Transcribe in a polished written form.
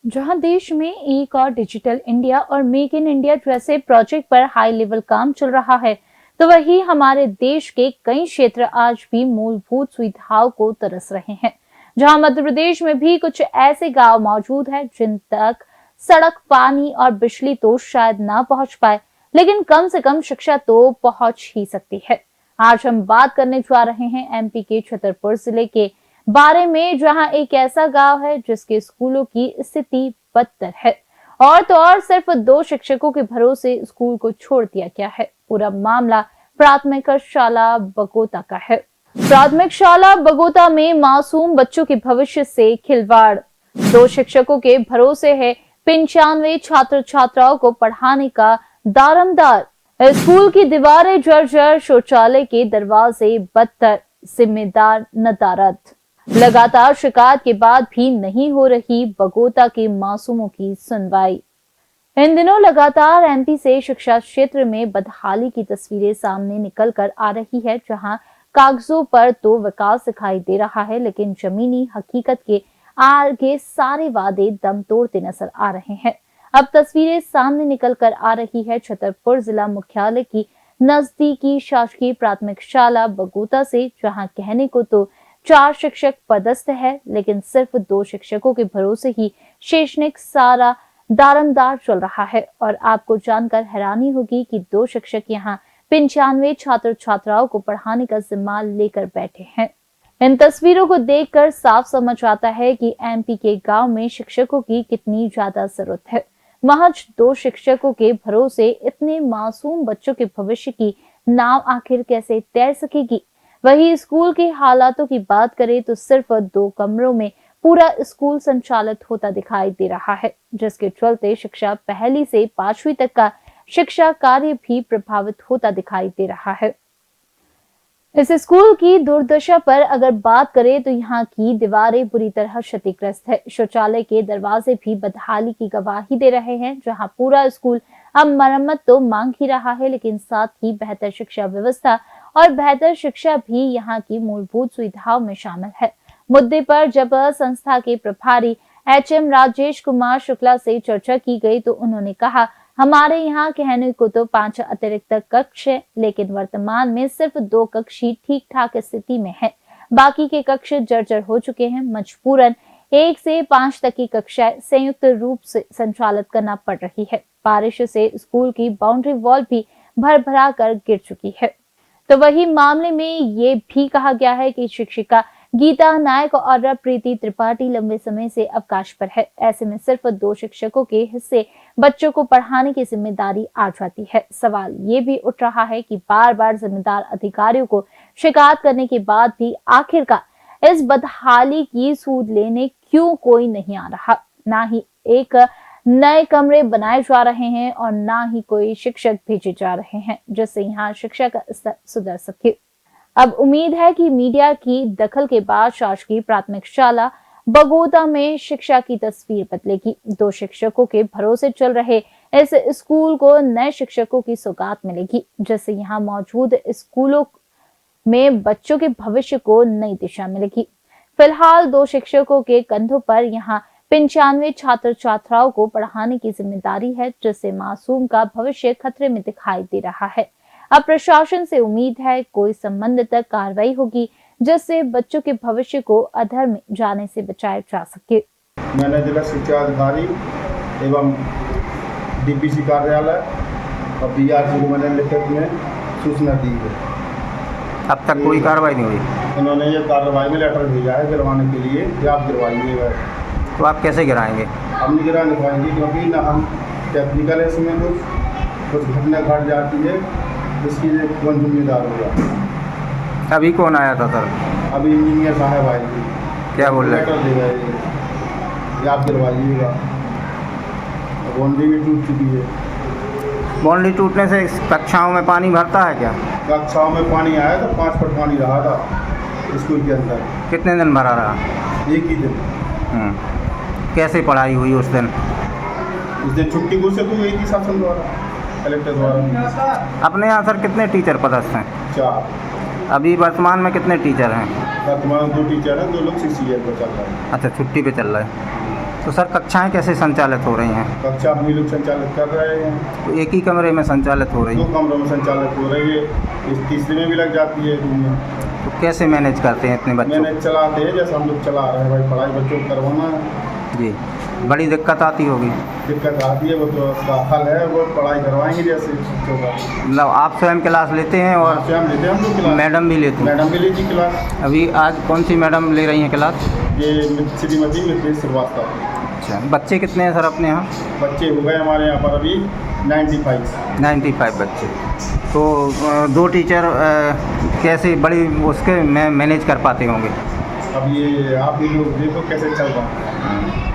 जहां देश में एक और डिजिटल इंडिया और मेक इन इंडिया जैसे प्रोजेक्ट पर हाई लेवल काम चल रहा है, तो वहीं हमारे देश के कई क्षेत्र आज भी मूलभूत सुविधाओं को तरस रहे हैं। जहां मध्य प्रदेश में भी कुछ ऐसे गांव मौजूद हैं जिन तक सड़क, पानी और बिजली तो शायद ना पहुंच पाए, लेकिन कम से कम शिक्षा तो पहुंच ही सकती है। आज हम बात करने जा रहे हैं एमपी के छतरपुर जिले के बारे में, जहां एक ऐसा गांव है जिसके स्कूलों की स्थिति बदतर है। और तो और सिर्फ 2 शिक्षकों के भरोसे स्कूल को छोड़ दिया गया है। पूरा मामला प्राथमिक शाला बगोता का है। प्राथमिक शाला बगोता में मासूम बच्चों के भविष्य से खिलवाड़। 2 शिक्षकों के भरोसे है 95 छात्र छात्राओं को पढ़ाने का दारमदार। स्कूल की दीवारें जर्जर, शौचालय के दरवाजे बदतर, जिम्मेदार नदारद। लगातार शिकायत के बाद भी नहीं हो रही बगोता के मासूमों की सुनवाई। इन दिनों लगातार एमपी से शिक्षा क्षेत्र में बदहाली की तस्वीरें सामने निकल कर आ रही है, जहां कागजों पर तो विकास दिखाई दे रहा है, लेकिन जमीनी हकीकत के आगे सारे वादे दम तोड़ते नजर आ रहे हैं। अब तस्वीरें सामने निकल कर आ रही है छतरपुर जिला मुख्यालय की नजदीकी शासकीय प्राथमिक शाला बगोता से, जहां कहने को तो 4 शिक्षक पदस्थ है, लेकिन सिर्फ 2 शिक्षकों के भरोसे ही शैक्षणिक सारा दारमदार चल रहा है। और आपको जानकर हैरानी होगी कि 2 शिक्षक यहाँ 95 छात्र छात्राओं को पढ़ाने का जिम्मा लेकर बैठे हैं। इन तस्वीरों को देखकर साफ समझ आता है कि एमपी के गांव में शिक्षकों की कितनी ज्यादा जरूरत है। महज 2 शिक्षकों के भरोसे इतने मासूम बच्चों के भविष्य की नाव आखिर कैसे तैर सकेगी। वही स्कूल के हालातों की बात करें तो सिर्फ 2 कमरों में पूरा स्कूल संचालित होता दिखाई दे रहा है, जिसके चलते शिक्षा पहली से 5वीं तक का शिक्षा कार्य भी प्रभावित होता दिखाई दे रहा है। इस स्कूल की दुर्दशा पर अगर बात करें तो यहाँ की दीवारें बुरी तरह क्षतिग्रस्त है। शौचालय के दरवाजे भी बदहाली की गवाही दे रहे हैं, जहाँ पूरा स्कूल अब मरम्मत तो मांग ही रहा है, लेकिन साथ ही बेहतर शिक्षा व्यवस्था और बेहतर शिक्षा भी यहाँ की मूलभूत सुविधाओं में शामिल है। मुद्दे पर जब संस्था के प्रभारी एचएम राजेश कुमार शुक्ला से चर्चा की गई तो उन्होंने कहा, हमारे यहाँ कहने को तो 5 अतिरिक्त कक्ष है, लेकिन वर्तमान में सिर्फ 2 कक्ष ही ठीक ठाक स्थिति में है। बाकी के कक्ष जर्जर हो चुके हैं। मजबूरन 1 से 5 तक की कक्षाएं संयुक्त रूप से संचालित करना पड़ रही है। बारिश से स्कूल की बाउंड्री वॉल भी भर कर गिर चुकी है। तो वही मामले में ये भी कहा गया है कि शिक्षिका गीता नायक और प्रीति त्रिपाठी लंबे समय से अवकाश पर है। ऐसे में सिर्फ 2 शिक्षकों के हिस्से बच्चों को पढ़ाने की जिम्मेदारी आ जाती है। सवाल ये भी उठ रहा है कि बार बार जिम्मेदार अधिकारियों को शिकायत करने के बाद भी आखिरकार इस बदहाली की सूद लेने क्यों कोई नहीं आ रहा। ना ही एक नए कमरे बनाए जा रहे हैं और ना ही कोई शिक्षक भेजे जा रहे हैं, जिससे यहाँ शिक्षा का स्तर सुधर सके। अब उम्मीद है कि मीडिया की दखल के बाद शासकीय प्राथमिक शाला बगोता में शिक्षा की तस्वीर बदलेगी। 2 शिक्षकों के भरोसे चल रहे इस स्कूल को नए शिक्षकों की सौगात मिलेगी, जिससे यहाँ मौजूद स्कूलों में बच्चों के भविष्य को नई दिशा मिलेगी। फिलहाल 2 शिक्षकों के कंधों पर यहाँ 95 छात्र छात्राओं को पढ़ाने की जिम्मेदारी है, जिससे मासूम का भविष्य खतरे में दिखाई दे रहा है। अब प्रशासन से उम्मीद है कोई संबंधित कार्रवाई होगी, जिससे बच्चों के भविष्य को अधर में जाने से बचाया जा सके। मैंने जिला शिक्षा अधिकारी एवं डीपीसी कार्यालय और बीआरसी को मैंने लिखित में सूचना दी है। अब तक कोई कार्रवाई नहीं हुई। इन्होंने ये कार्रवाई में लेटर भेजा है गिरवाने के लिए कि आप गिरवाइएगा। तो आप कैसे गिराएंगे? हम नहीं गिरा पाएंगे, क्योंकि ना हम टेक्निकल इसमें कुछ घटना घट जाती है, इसकी कौन जिम्मेदार होगा। अभी कौन आया था सर? अभी इंजीनियर साहब आए थे। क्या बोल रहे लेटर दे गए कि आप गिरवाइएगा। बाउंड्री भी टूट चुकी है। बाउंड्री टूटने से कक्षाओं में पानी भरता है क्या? कक्षाओं में पानी आया तो 5 फुट पानी रहा था स्कूल के अंदर। कितने दिन भरा रहा? 1 ही दिन। कैसे पढ़ाई हुई उस दिन? उस दिन छुट्टी घोषित हुई थी शासन द्वारा, कलेक्टर द्वारा। अपने यहाँ सर कितने टीचर पदस्थ हैं? 4। अभी वर्तमान में कितने टीचर हैं? वर्तमान 2 टीचर हैं, 2 लोग सीसीएल पर चल रहे हैं। अच्छा, छुट्टी पे चल रहा है। तो सर कक्षाएं कैसे संचालित हो रही हैं? कक्षा हम ही लोग संचालित कर रहे हैं। तो एक ही कमरे में संचालित हो रही दो हैं, कमरों में संचालित हो रही है, इस तीसरे में भी लग जाती है रूम में। तो कैसे मैनेज करते हैं इतने बच्चों मैंने चलाते हैं जैसे हम लोग चला रहे हैं, भाई पढ़ाई बच्चों को करवाना है। को? जी, बड़ी दिक्कत आती होगी। दिक्कत आती है, वो तो उसका हल है, वो पढ़ाई करवाएंगे जैसे बच्चों का। मतलब आप स्वयं क्लास लेते हैं और और हम लेते हैं हम लोग क्लास। मैडम भी लेती हैं? मैडम भी लीजिए क्लास। अभी आज कौन सी मैडम ले रही हैं क्लास? ये श्रीमती मिथिलेश श्रीवास्तव। अच्छा, बच्चे कितने हैं सर अपने यहाँ? बच्चे हो गए हमारे यहाँ पर अभी 95। 95 बच्चे। तो दो टीचर कैसे बड़ी उसके मैनेज कर पाते होंगे? अब ये आप ही लोग देखो कैसे चल रहा है।